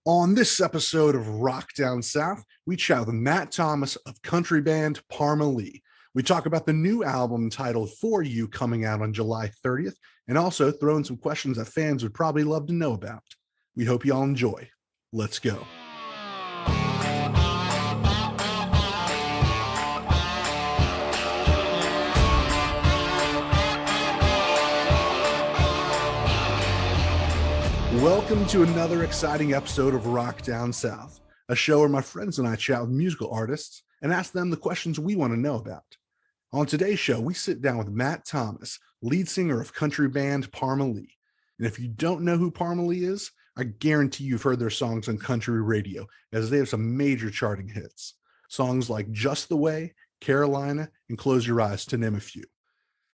On this episode of Rock Down South, we chat with Matt Thomas of country band Parmalee. We talk about the new album titled For You coming out on July 30th, and also throw in some questions that fans would probably love to know about. We hope you all enjoy. Let's go. Welcome to another exciting episode of Rock Down South, a show where my friends and I chat with musical artists and ask them the questions we want to know about. On today's show, we sit down with Matt Thomas, lead singer of country band Parmalee. And if you don't know who Parmalee is, I guarantee you've heard their songs on country radio, as they have some major charting hits. Songs like Just the Way, Carolina, and Close Your Eyes, to name a few.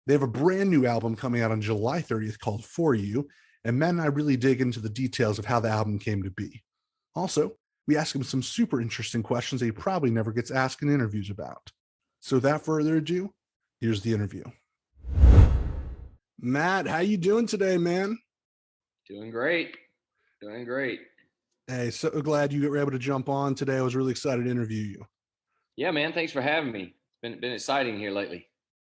They have a brand new album coming out on July 30th called For You, and Matt and I really dig into the details of how the album came to be. Also, we ask him some super interesting questions that he probably never gets asked in interviews about. So without further ado, here's the interview. Matt, how you doing today, man? Doing great. Doing great. Hey, so glad you were able to jump on today. I was really excited to interview you. Yeah, man. Thanks for having me. It's been exciting here lately.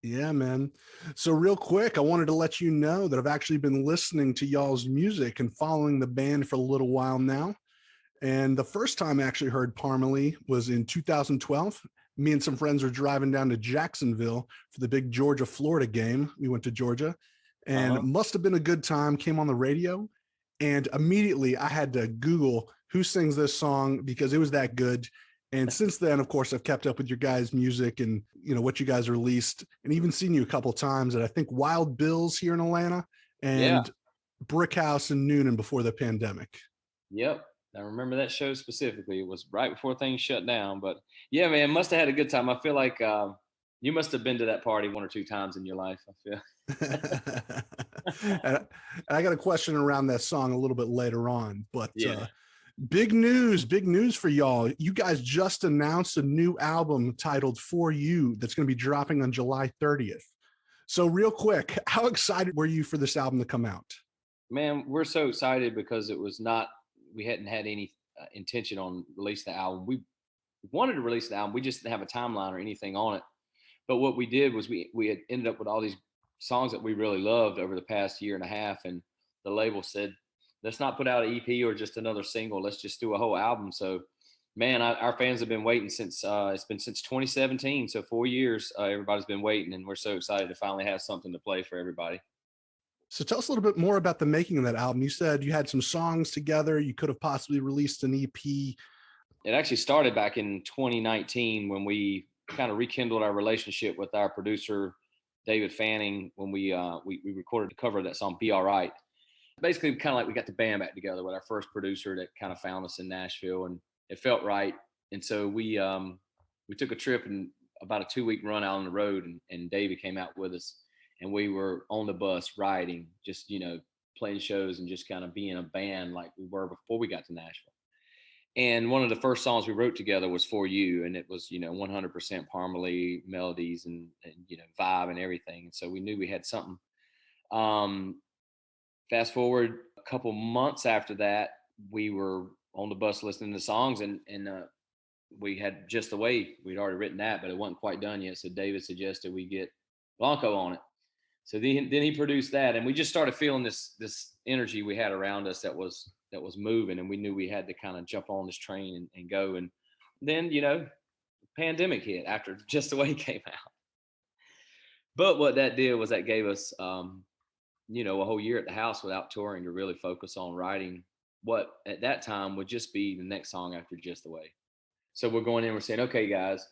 Yeah, man. So real quick, I wanted to let you know that I've actually been listening to y'all's music and following the band for a little while now. And the first time I actually heard Parmalee was in 2012. Me and some friends were driving down to Jacksonville for the big Georgia-Florida game. We went to Georgia, and it must have been a good time. Came on the radio, and immediately I had to Google who sings this song because it was that good. And since then, of course, I've kept up with your guys' music and, what you guys released, and even seen you a couple of times at, I think, Wild Bill's here in Atlanta and Brick House in Noonan before the pandemic. Yep. I remember that show specifically. It was right before things shut down. But yeah, man, must have had a good time. I feel like you must have been to that party one or two times in your life, I feel. And I got a question around that song a little bit later on, but big news for y'all. You guys just announced a new album titled For You that's going to be dropping on July 30th. So real quick, how excited were you for this album to come out? Man, we're so excited because we hadn't had any intention on releasing the album. We wanted to release the album. We just didn't have a timeline or anything on it. But what we did was we had ended up with all these songs that we really loved over the past year and a half. And the label said, let's not put out an EP or just another single. Let's just do a whole album. So, man, our fans have been waiting since 2017. So 4 years, everybody's been waiting, and we're so excited to finally have something to play for everybody. So tell us a little bit more about the making of that album. You said you had some songs together. You could have possibly released an EP. It actually started back in 2019 when we kind of rekindled our relationship with our producer, David Fanning, when we recorded the cover of that song, Be All Right. Basically, kind of like we got the band back together with our first producer that kind of found us in Nashville, and it felt right. And so we took a trip and about a 2-week run out on the road, and David came out with us, and we were on the bus riding, just, playing shows and just kind of being a band like we were before we got to Nashville. And one of the first songs we wrote together was For You, and it was, 100% Parmalee melodies and vibe and everything. And so we knew we had something. Fast forward a couple months after that, we were on the bus listening to songs, and we had Just the Way. We'd already written that, but it wasn't quite done yet. So David suggested we get Blanco on it. So then he produced that, and we just started feeling this energy we had around us that was moving, and we knew we had to kind of jump on this train and go. And then the pandemic hit after Just the Way came out. But what that did was that gave us a whole year at the house without touring to really focus on writing what at that time would just be the next song after Just the Way. So we're going in, we're saying, okay, guys,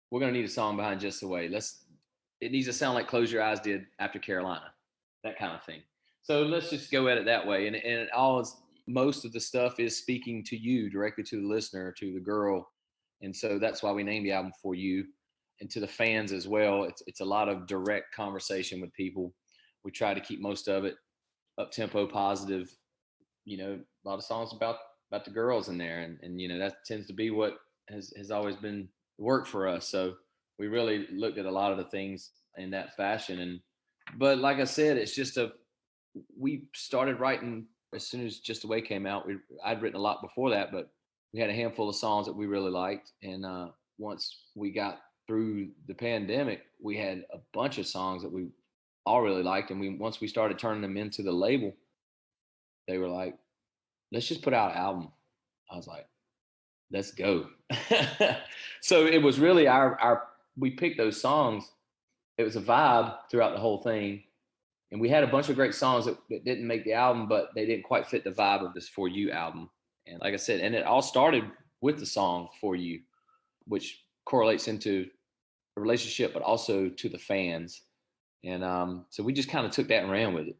we're going to need a song behind Just the Way. It needs to sound like Close Your Eyes did after Carolina, that kind of thing. So let's just go at it that way. And it all is, most of the stuff is speaking to you, directly to the listener, to the girl. And so that's why we named the album For You. And to the fans as well, it's a lot of direct conversation with people. We try to keep most of it up tempo, positive, a lot of songs about the girls in there. And that tends to be what has always been work for us. So we really looked at a lot of the things in that fashion. But like I said, it's just we started writing As soon as Just the Way came out, I'd written a lot before that, but we had a handful of songs that we really liked. And once we got through the pandemic, we had a bunch of songs that we all really liked. And once we started turning them into the label, they were like, let's just put out an album. I was like, let's go. So it was really we picked those songs. It was a vibe throughout the whole thing. And we had a bunch of great songs that didn't make the album, but they didn't quite fit the vibe of this For You album. And like I said, and it all started with the song For You, which correlates into a relationship, but also to the fans. And so we just kind of took that and ran with it.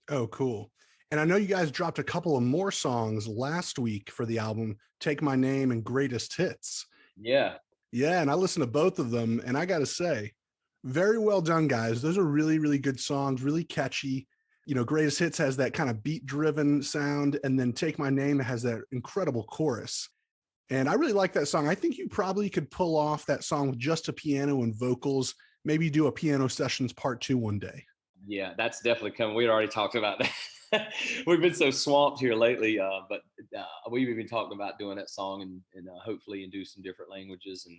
Oh, cool. And I know you guys dropped a couple of more songs last week for the album, Take My Name and Greatest Hits. Yeah. Yeah, and I listened to both of them, and I got to say, very well done, guys. Those are really, really good songs, really catchy. You know, Greatest Hits has that kind of beat-driven sound, and then Take My Name has that incredible chorus. And I really like that song. I think you probably could pull off that song with just a piano and vocals, maybe do a piano sessions part 2 one day. Yeah, that's definitely coming. We'd already talked about that. We've been so swamped here lately, but we've even talked about doing that song and hopefully and do some different languages and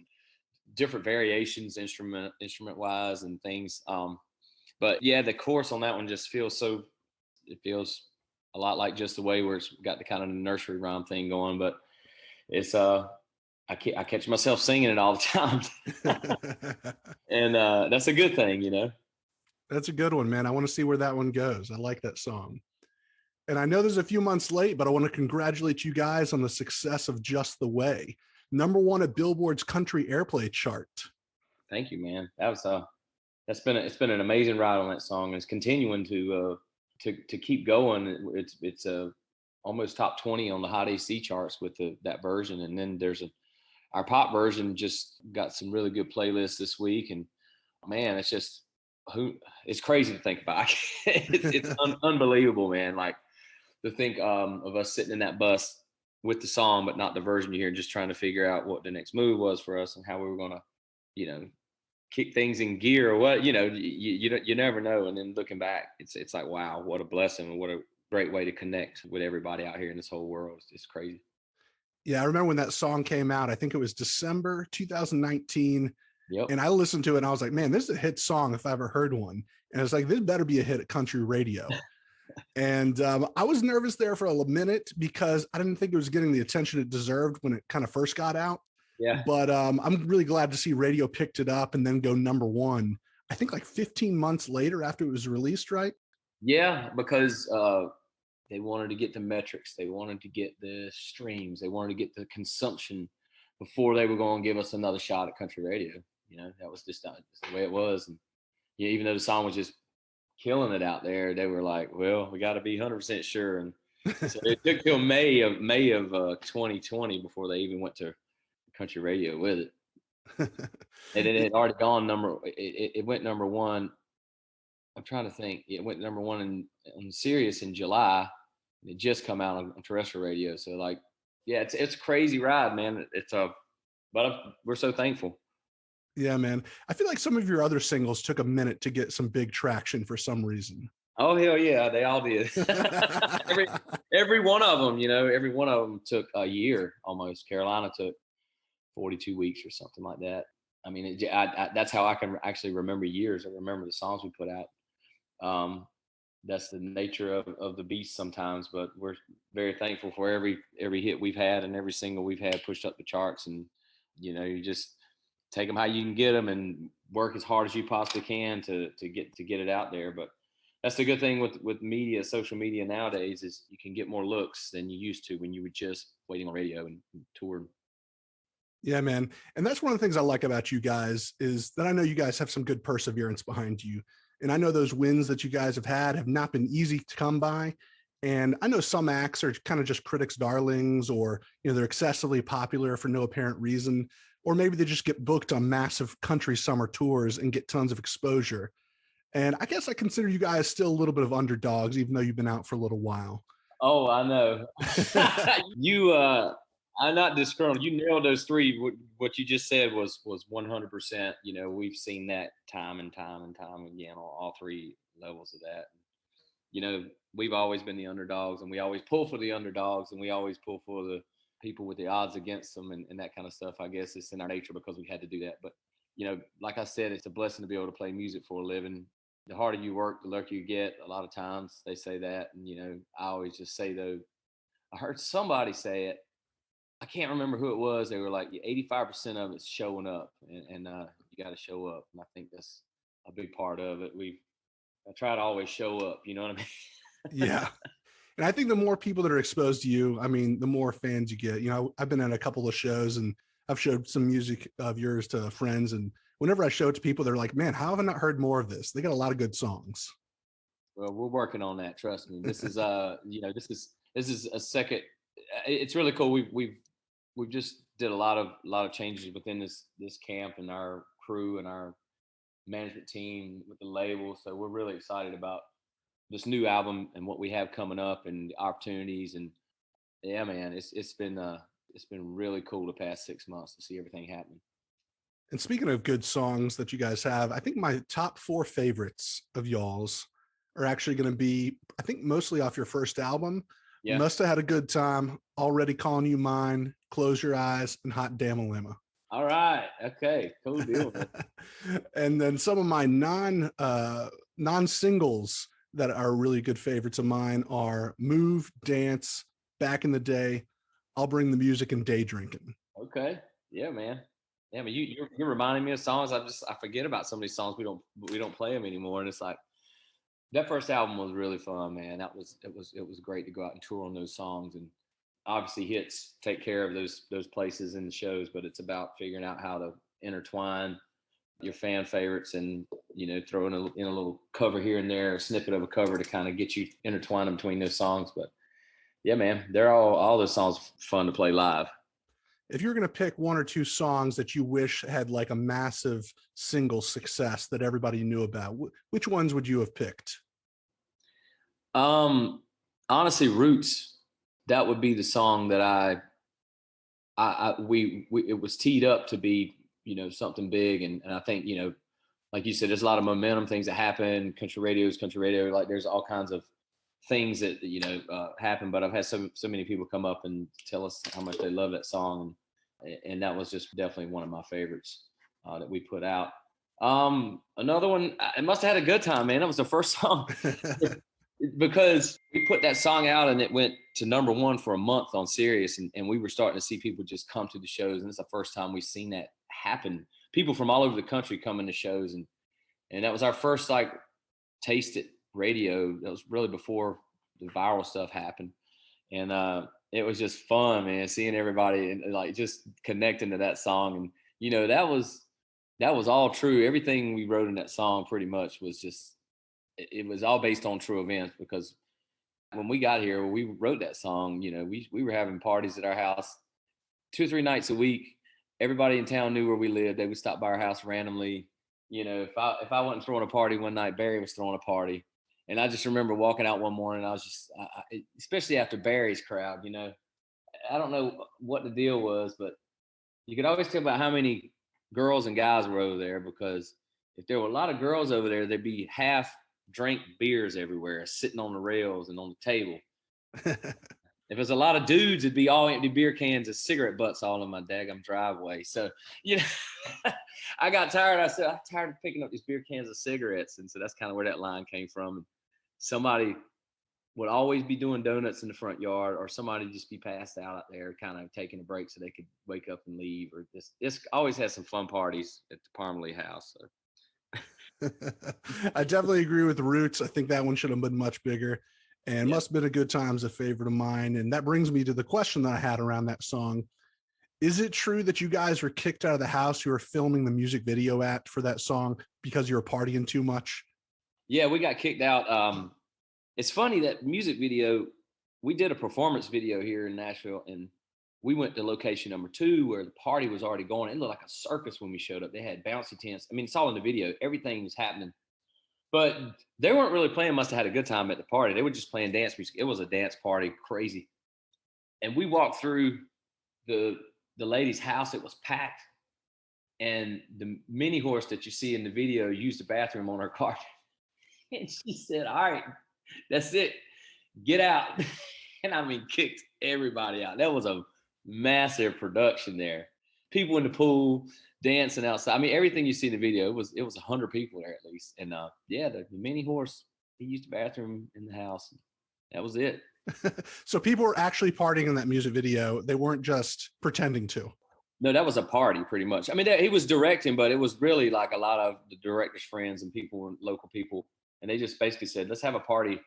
different variations, instrument wise and things. But yeah, the chorus on that one just feels it feels a lot like Just the Way, where it's got the kind of nursery rhyme thing going. But it's I catch myself singing it all the time, and that's a good thing, you know. That's a good one, man. I want to see where that one goes. I like that song. And I know there's a few months late, but I want to congratulate you guys on the success of Just the Way. #1 at Billboard's country airplay chart. Thank you, man. It's been an amazing ride on that song, and it's continuing to keep going. It's almost top 20 on the Hot AC charts with that version, and then our pop version just got some really good playlists this week, and man, it's crazy to think about. It's unbelievable, man. Like to think of us sitting in that bus with the song, but not the version you hear, just trying to figure out what the next move was for us and how we were going to, you know, kick things in gear or what, you know, you never know. And then looking back, it's like, wow, what a blessing and what a great way to connect with everybody out here in this whole world. It's crazy. Yeah, I remember when that song came out. I think it was December 2019. Yep. And I listened to it and I was like, man, this is a hit song if I ever heard one. And it's like, this better be a hit at country radio. And I was nervous there for a minute because I didn't think it was getting the attention it deserved when it kind of first got out. Yeah. But I'm really glad to see radio picked it up and then go #1, I think like 15 months later after it was released, right? Yeah, because they wanted to get the metrics. They wanted to get the streams. They wanted to get the consumption before they were going to give us another shot at country radio. You know, that was just the way it was. And yeah, even though the song was just killing it out there, they were like, well, we got to be 100% sure. And so it took till May of 2020 before they even went to country radio with it. And it had already gone it went #1. I'm trying to think. It went #1 on Sirius in July. It just come out on terrestrial radio. So like, yeah, it's a crazy ride, man. But we're so thankful. Yeah, man. I feel like some of your other singles took a minute to get some big traction for some reason. Oh hell yeah, they all did. every one of them, you know, every one of them took a year almost. Carolina took 42 weeks or something like that. I mean, that's how I can actually remember years. I remember the songs we put out. That's the nature of the beast sometimes, but we're very thankful for every hit we've had and every single we've had pushed up the charts. And, you know, you just take them how you can get them and work as hard as you possibly can to get it out there. But that's the good thing with media, social media nowadays, is you can get more looks than you used to when you were just waiting on radio and touring. Yeah, man. And that's one of the things I like about you guys is that I know you guys have some good perseverance behind you. And I know those wins that you guys have not been easy to come by. And I know some acts are kind of just critics' darlings, or, you know, they're excessively popular for no apparent reason, or maybe they just get booked on massive country summer tours and get tons of exposure. And I guess I consider you guys still a little bit of underdogs, even though you've been out for a little while. Oh, I know. I'm not disgruntled. You nailed those three. What you just said was 100%. You know, we've seen that time and time and time again on all three levels of that. you know, we've always been the underdogs, and we always pull for the underdogs, and we always pull for the people with the odds against them, and that kind of stuff. I guess it's in our nature because we had to do that. But, you know, like I said, it's a blessing to be able to play music for a living. The harder you work, the luckier you get. A lot of times they say that. And, you know, I always just say, though, I heard somebody say it. I can't remember who it was. They were like, 85% of it's showing up, and you got to show up. And I think that's a big part of it. I try to always show up. You know what I mean? Yeah. And I think the more people that are exposed to you, I mean, the more fans you get. You know, I've been at a couple of shows and I've showed some music of yours to friends. And whenever I show it to people, they're like, man, how have I not heard more of this? They got a lot of good songs. Well, we're working on that. Trust me. This is you know, this is a second. It's really cool. We've just did a lot of changes within this camp and our crew and our management team with the label. So we're really excited about this new album and what we have coming up and the opportunities. And yeah, man, it's been really cool the past 6 months to see everything happening. And speaking of good songs that you guys have, I think my top 4 favorites of y'all's are actually going to be, I think, mostly off your first album. Yeah. Must Have Had a Good Time, Already Calling You Mine, Close Your Eyes, and Hot Damn Dilemma. All right. Okay. Cool deal. And then some of my non-singles that are really good favorites of mine are Move, Dance, Back in the Day, I'll Bring the Music, and Day Drinking. Okay. Yeah, man. Yeah, but you're reminding me of songs. I forget about some of these songs. We don't play them anymore, and it's like that first album was really fun, man. It was great to go out and tour on those songs, and obviously hits take care of those places in the shows. But it's about figuring out how to intertwine your fan favorites and, you know, throw in a little cover here and there, a snippet of a cover to kind of get you intertwined between those songs. But yeah, man, they're all those songs fun to play live. If you're going to pick 1 or 2 songs that you wish had like a massive single success that everybody knew about, which ones would you have picked? Honestly, Roots. That would be the song that we it was teed up to be, you know, something big, and I think, you know, like you said, there's a lot of momentum, things that happen. Country radio. Like there's all kinds of things that, you know, happen. But I've had so many people come up and tell us how much they love that song, and that was just definitely one of my favorites that we put out. Another one, it Must Have Had a Good Time, man. That was the first song because we put that song out and it went to #1 for a month on Sirius, and we were starting to see people just come to the shows, and it's the first time we've seen that happen. People from all over the country coming to shows, and that was our first like taste at radio. That was really before the viral stuff happened, and it was just fun, man, seeing everybody and like just connecting to that song. And you know, that was all true. Everything we wrote in that song pretty much was just, it was all based on true events, because when we got here, we wrote that song, you know, we were having parties at our house 2 or 3 nights a week. Everybody in town knew where we lived. They would stop by our house randomly. You know, if I wasn't throwing a party one night, Barry was throwing a party. And I just remember walking out one morning, I was just, especially after Barry's crowd, you know, I don't know what the deal was, but you could always tell about how many girls and guys were over there, because if there were a lot of girls over there, there'd be half drink beers everywhere sitting on the rails and on the table. If there's a lot of dudes, it'd be all empty beer cans and cigarette butts all in my daggum driveway. So, you know, I got tired. I said, I'm tired of picking up these beer cans of cigarettes. And so that's kind of where that line came from. Somebody would always be doing donuts in the front yard, or somebody just be passed out there, kind of taking a break so they could wake up and leave. Or this always has some fun parties at the Parmalee house. So. I definitely agree with the Roots. I think that one should have been much bigger, and Must Have Been a Good Time's a favorite of mine. And that brings me to the question that I had around that song. Is it true that you guys were kicked out of the house you were filming the music video at for that song because you were partying too much? Yeah, we got kicked out. It's funny that music video, we did a performance video here in Nashville, and we went to location #2 where the party was already going. It looked like a circus when we showed up. They had bouncy tents. I mean, it's all in the video. Everything was happening. But they weren't really playing Must Have Had a Good Time at the party. They were just playing dance music. It was a dance party, crazy. And we walked through the lady's house. It was packed. And the mini horse that you see in the video used the bathroom on her car. And she said, all right, That's it. Get out. And I mean, kicked everybody out. That was a massive production there. People in the pool, dancing outside. I mean, everything you see in the video, it was 100 people there at least. And yeah, the mini horse, he used the bathroom in the house. That was it. So people were actually partying in that music video. They weren't just pretending to. No, that was a party pretty much. I mean, he was directing, but it was really like a lot of the director's friends and people, local people. And they just basically said, let's have a party.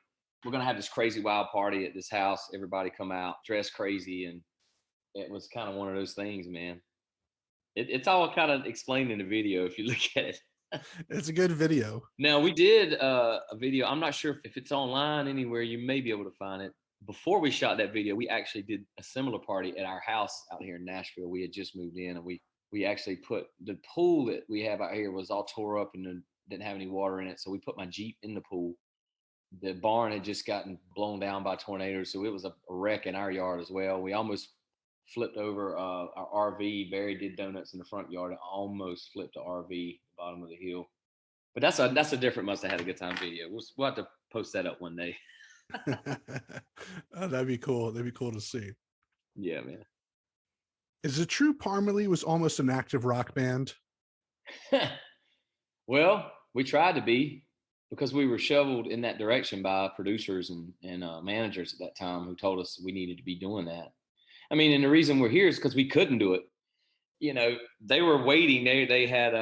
We're going to have this crazy wild party at this house. Everybody come out, dress crazy. And it was kind of one of those things, man. It's all kind of explained in the video if you look at it. It's a good video. Now, we did a video. I'm not sure if it's online anywhere. You may be able to find it. Before we shot that video, we actually did a similar party at our house out here in Nashville. We had just moved in, and we actually put the pool that we have out here was all tore up and didn't have any water in it. So we put my Jeep in the pool. The barn had just gotten blown down by tornadoes, so it was a wreck in our yard as well. We almost flipped over our RV. Barry did donuts in the front yard. Almost flipped the RV the bottom of the hill. But that's a different must have had a good time video. We'll have to post that up one day. Oh, that'd be cool. That'd be cool to see. Yeah, man. Is it true Parmalee was almost an active rock band? Well, we tried to be because we were shoveled in that direction by producers and managers at that time who told us we needed to be doing that. I mean, and the reason we're here is because we couldn't do it. You know, they were waiting. They had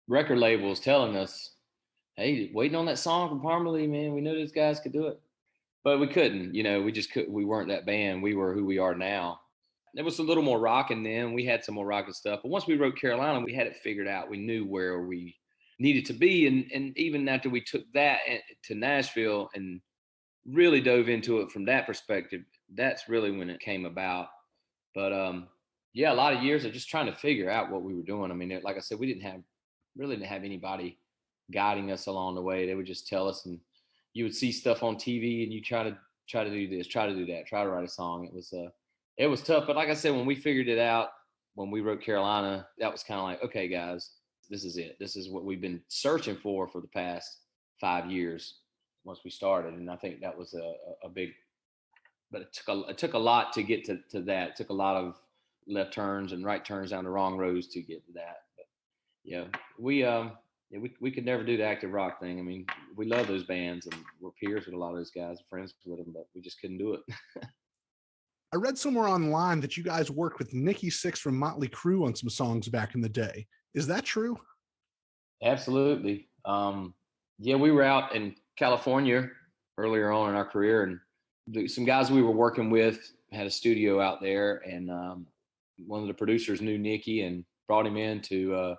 record labels telling us, "Hey, waiting on that song from Parmalee, man. We know these guys could do it." But we couldn't, we just couldn't. We weren't that band. We were who we are now. There was a little more rocking then. We had some more rocking stuff. But once we wrote Carolina, we had it figured out. We knew where we needed to be. And even after we took that to Nashville and really dove into it from that perspective, that's really when it came about. But yeah, a lot of years of just trying to figure out what we were doing. I mean, like I said, we didn't have anybody guiding us along the way. They would just tell us, and you would see stuff on TV and you try to do this, try to do that, try to write a song. It was tough. But like I said, when we figured it out, when we wrote Carolina, that was kind of like, okay, guys, this is it. This is what we've been searching for the past 5 years once we started. And I think that was a big, but it took a lot to get to that. It took a lot of left turns and right turns down the wrong roads to get to that. But yeah, we could never do the active rock thing. I mean, we love those bands and we're peers with a lot of those guys, friends with them, but we just couldn't do it. I read somewhere online that you guys worked with Nikki Sixx from Motley Crue on some songs back in the day. Is that true? Absolutely. Yeah, we were out in California earlier on in our career, and some guys we were working with had a studio out there, and one of the producers knew Nikki and brought him in to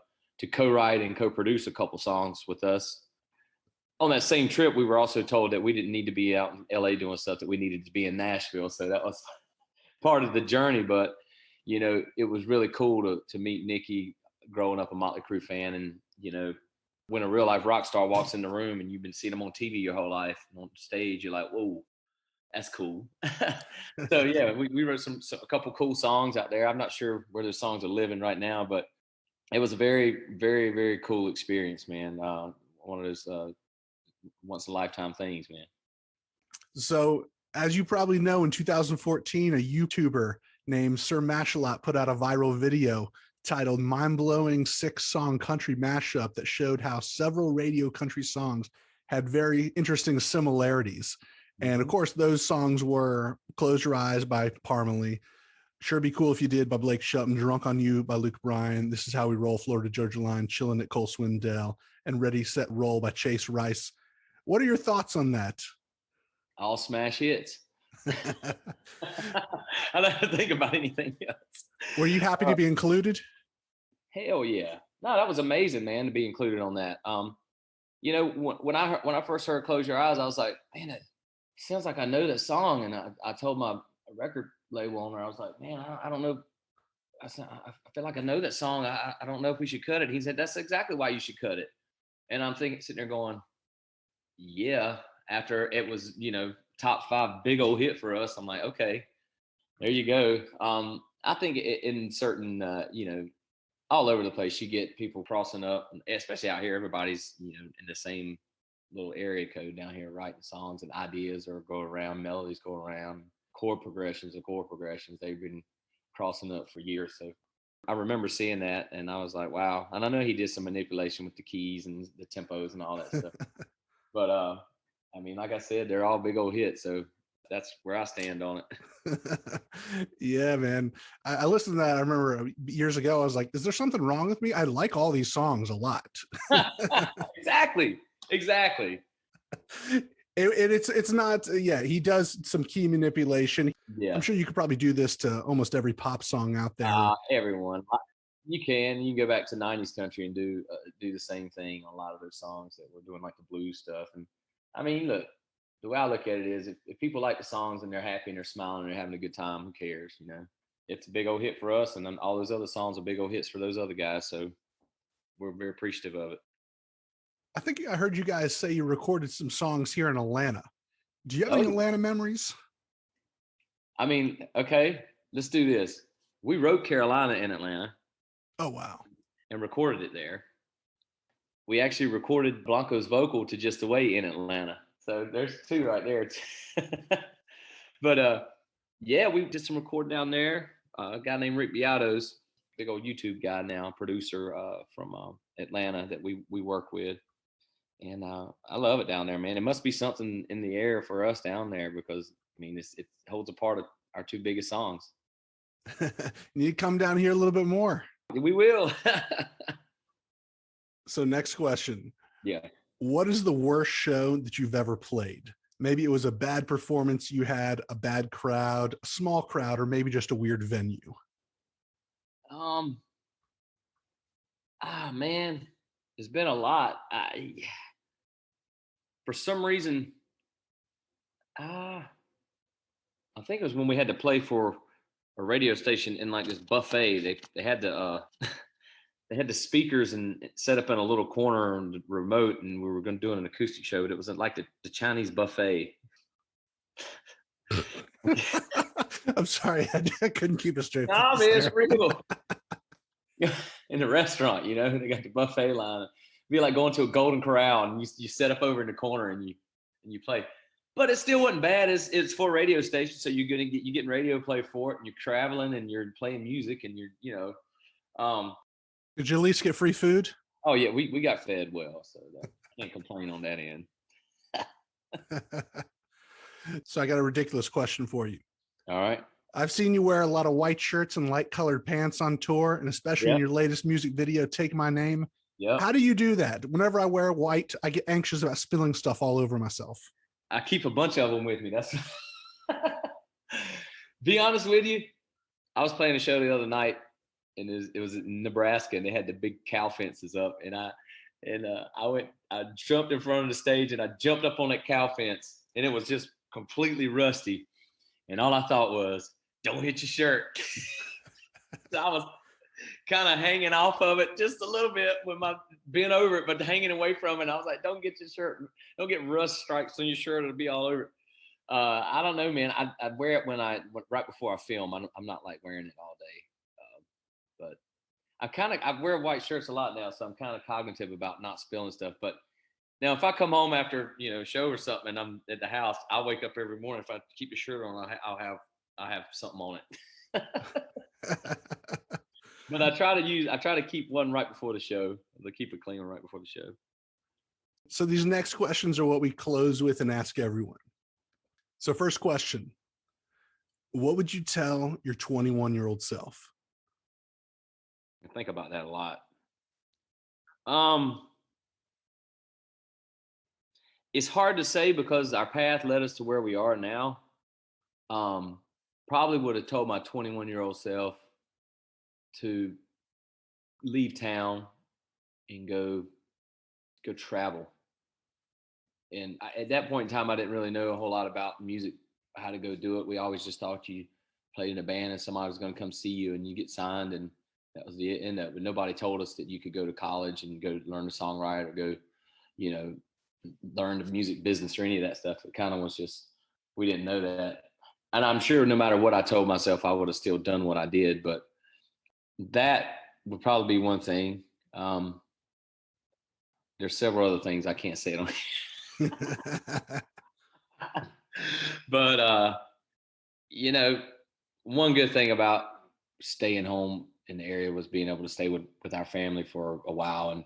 co-write and co-produce a couple songs with us. On that same trip, we were also told that we didn't need to be out in LA doing stuff, that we needed to be in Nashville. So that was part of the journey. But, it was really cool to meet Nikki growing up a Motley Crue fan. And, when a real life rock star walks in the room and you've been seeing them on TV your whole life, on stage, you're like, whoa, that's cool. So yeah, we wrote a couple cool songs out there. I'm not sure where those songs are living right now, but it was a very, very, very cool experience, man. One of those once in a lifetime things, man. So as you probably know, in 2014, a YouTuber named Sir Mashalot put out a viral video titled Mindblowing 6-Song Country Mashup that showed how several radio country songs had very interesting similarities. And of course, those songs were Close Your Eyes by Parmalee, Sure Be Cool If You Did by Blake Shelton, Drunk on You by Luke Bryan, This Is How We Roll, Florida Georgia Line, Chillin' at Cole Swindell, and Ready, Set, Roll by Chase Rice. What are your thoughts on that? All smash hits. I don't have to think about anything else. Were you happy to be included? Hell yeah. No, that was amazing, man, to be included on that. When I first heard Close Your Eyes, I was like, man, it sounds like I know that song. And I told my record label owner, I was like, man, I don't know. I feel like I know that song. I don't know if we should cut it. He said, that's exactly why you should cut it. And I'm sitting there going, yeah. After it was, top 5 big old hit for us, I'm like, okay, there you go. I think in certain, all over the place, you get people crossing up, especially out here. Everybody's, in the same little area code down here, writing songs and ideas or go around, melodies go around, chord progressions and chord progressions. They've been crossing up for years. So I remember seeing that and I was like, wow. And I know he did some manipulation with the keys and the tempos and all that stuff. But I mean, like I said, they're all big old hits. So that's where I stand on it. Yeah, man. I listened to that. I remember years ago, I was like, is there something wrong with me? I like all these songs a lot. Exactly. It's not, yeah, he does some key manipulation. Yeah. I'm sure you could probably do this to almost every pop song out there. Everyone. You can go back to 90s country and do the same thing on a lot of those songs that we're doing, like the blues stuff. And I mean, look, the way I look at it is if people like the songs and they're happy and they're smiling and they're having a good time, who cares? You know, it's a big old hit for us, and then all those other songs are big old hits for those other guys. So we're very appreciative of it. I think I heard you guys say you recorded some songs here in Atlanta. Do you have any Atlanta memories? I mean, okay, let's do this. We wrote Carolina in Atlanta. Oh, wow. And recorded it there. We actually recorded Blanco's vocal to Just the Way in Atlanta. So there's two right there. But yeah, we did some recording down there. A guy named Rick Beato's, big old YouTube guy now, producer from Atlanta that we work with. And I love it down there, man. It must be something in the air for us down there because, I mean, it holds a part of our two biggest songs. You need to come down here a little bit more. We will. So next question. Yeah. What is the worst show that you've ever played? Maybe it was a bad performance you had, a bad crowd, a small crowd, or maybe just a weird venue. Man, there's been a lot. For some reason, I think it was when we had to play for a radio station in like this buffet. They had the they had the speakers and set up in a little corner on the remote, and we were going to do an acoustic show, but it was like the Chinese buffet. I'm sorry, I couldn't keep a straight face. Nah, man, it's real. In the restaurant, you know, they got the buffet line. It'd be like going to a Golden Corral, and you set up over in the corner and you play. But it still wasn't bad. It's for a radio station, so you're getting radio play for it, and you're traveling and you're playing music, and you're. Did you at least get free food? Oh yeah, we got fed well, so I can't complain on that end. So I got a ridiculous question for you. All right. I've seen you wear a lot of white shirts and light colored pants on tour, and especially in your latest music video, Take My Name. Yeah. How do you do that? Whenever I wear white, I get anxious about spilling stuff all over myself. I keep a bunch of them with me. That's be honest with you. I was playing a show the other night, and it was in Nebraska, and they had the big cow fences up, and I jumped in front of the stage, and I jumped up on that cow fence, and it was just completely rusty, and all I thought was, "Don't hit your shirt." So I was kind of hanging off of it just a little bit with my bent over it, but hanging away from it. And I was like, "Don't get your shirt, don't get rust stripes on your shirt; it'll be all over it." I don't know, man. I wear it right before I film. I'm not like wearing it all day, but I wear white shirts a lot now, so I'm kind of cognitive about not spilling stuff. But now, if I come home after a show or something, and I'm at the house, I'll wake up every morning. If I keep a shirt on, I'll have something on it. But I try to keep one right before the show. To keep a clean one right before the show. So these next questions are what we close with and ask everyone. So first question, what would you tell your 21-year-old self? I think about that a lot. It's hard to say because our path led us to where we are now. Probably would have told my 21-year-old self to leave town and go travel. And at that point in time, I didn't really know a whole lot about music, how to go do it. We always just thought you played in a band and somebody was going to come see you and you get signed, and that was the end of it. But nobody told us that you could go to college and go learn to songwrite or go, learn the music business or any of that stuff. It kind of was just, we didn't know that. And I'm sure no matter what I told myself, I would have still done what I did. But that would probably be one thing. There's several other things I can't say it on. But you know, one good thing about staying home in the area was being able to stay with our family for a while, and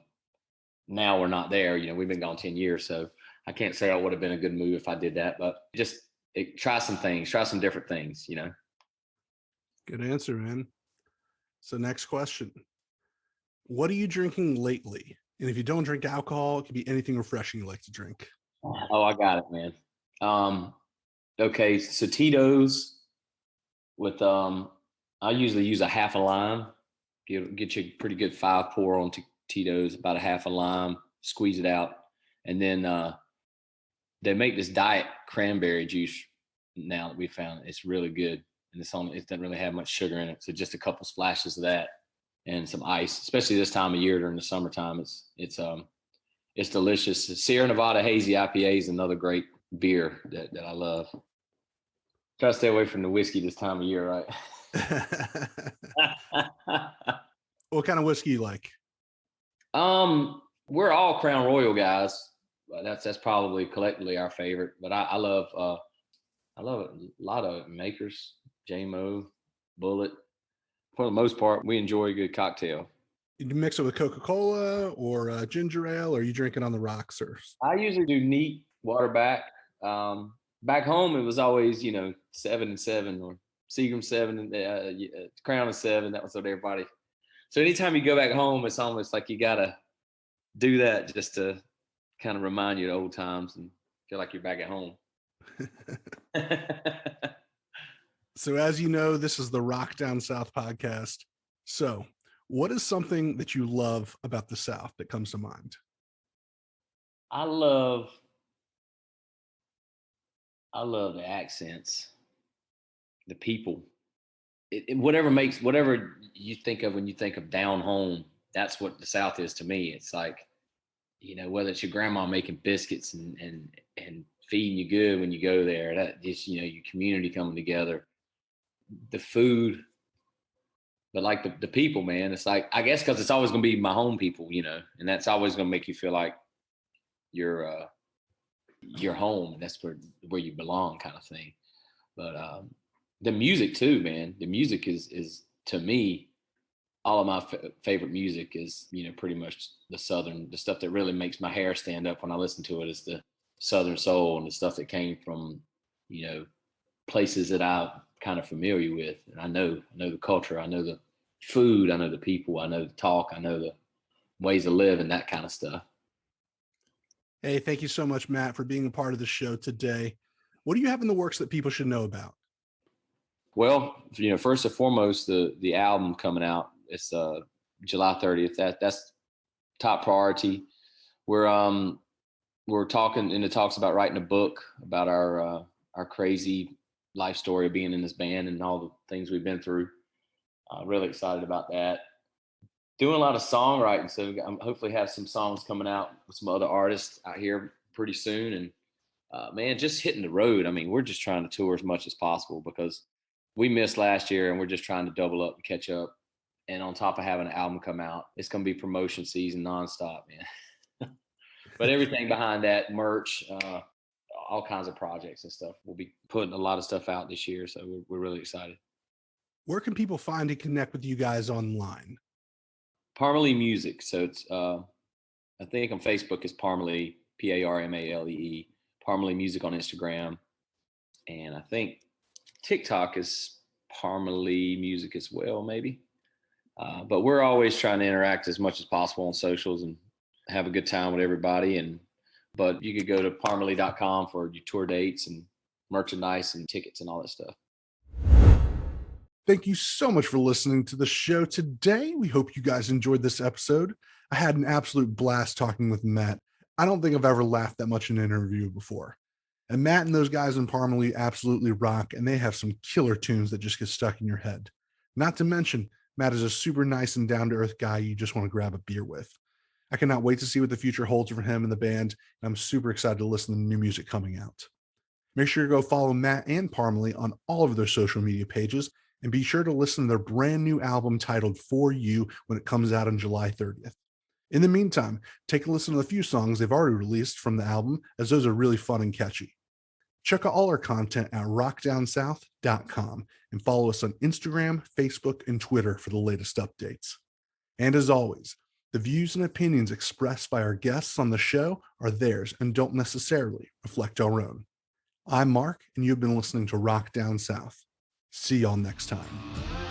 now we're not there. You know, we've been gone 10 years, so I can't say I would have been a good move if I did that, but just try some things, try some different things, you know. Good answer, man. So next question. What are you drinking lately? And if you don't drink alcohol, it can be anything refreshing you like to drink. Oh, I got it, man. Um, okay, so Tito's with I usually use a half a lime. Get you a pretty good 5 pour on Tito's, about a half a lime, squeeze it out, and then they make this diet cranberry juice now that we found. It's really good, and it doesn't really have much sugar in it, so just a couple splashes of that and some ice, especially this time of year during the summertime. It's delicious. Sierra Nevada Hazy IPA is another great beer that I love. Try to stay away from the whiskey this time of year, right? What kind of whiskey you like? We're all Crown Royal guys. That's probably collectively our favorite. But I love a lot of makers, JMO, Bullet. For the most part, we enjoy a good cocktail. You mix it with Coca-Cola or ginger ale, or are you drinking on the rocks? Or I usually do neat waterback. Back home, it was always 7 and 7 or Seagram 7 and Crown and 7. That was what everybody. So anytime you go back home, it's almost like you gotta do that just to kind of remind you of old times and feel like you're back at home. So as you know, this is the Rock Down South podcast. So what is something that you love about the South that comes to mind? I love the accents, the people. Whatever you think of when you think of down home, that's what the South is to me. It's like, whether it's your grandma making biscuits and feeding you good when you go there, that just, your community coming together, the food, but like the people, man. It's like, I guess because it's always going to be my home people, and that's always going to make you feel like you're home, and that's where you belong, kind of thing. But the music too, man. The music is to me, all of my favorite music is, pretty much the stuff that really makes my hair stand up when I listen to it is the Southern soul and the stuff that came from, places that I'm kind of familiar with. And I know the culture, I know the food, I know the people, I know the talk, I know the ways to live and that kind of stuff. Hey, thank you so much, Matt, for being a part of the show today. What do you have in the works that people should know about? Well, first and foremost, the album coming out. It's July 30th. That's top priority. We're talking in the talks about writing a book about our crazy life story of being in this band and all the things we've been through. Really excited about that. Doing a lot of songwriting, so I'm hopefully have some songs coming out with some other artists out here pretty soon. And man, just hitting the road. I mean, we're just trying to tour as much as possible because we missed last year and we're just trying to double up and catch up. And on top of having an album come out, it's going to be promotion season nonstop, man. But everything behind that, merch, all kinds of projects and stuff. We'll be putting a lot of stuff out this year, so we're really excited. Where can people find and connect with you guys online? Parmalee Music. So it's I think on Facebook is Parmalee, Parmalee. Parmalee Music on Instagram, and I think TikTok is Parmalee Music as well, maybe. But we're always trying to interact as much as possible on socials and have a good time with everybody. But you could go to parmalee.com for your tour dates and merchandise and tickets and all that stuff. Thank you so much for listening to the show today. We hope you guys enjoyed this episode. I had an absolute blast talking with Matt. I don't think I've ever laughed that much in an interview before. And Matt and those guys in Parmalee absolutely rock, and they have some killer tunes that just get stuck in your head. Not to mention, Matt is a super nice and down-to-earth guy you just want to grab a beer with. I cannot wait to see what the future holds for him and the band, and I'm super excited to listen to the new music coming out. Make sure to go follow Matt and Parmalee on all of their social media pages, and be sure to listen to their brand new album titled For You when it comes out on July 30th. In the meantime, take a listen to the few songs they've already released from the album, as those are really fun and catchy. Check out all our content at rockdownsouth.com and follow us on Instagram, Facebook, and Twitter for the latest updates. And as always, the views and opinions expressed by our guests on the show are theirs and don't necessarily reflect our own. I'm Mark, and you've been listening to Rock Down South. See y'all next time.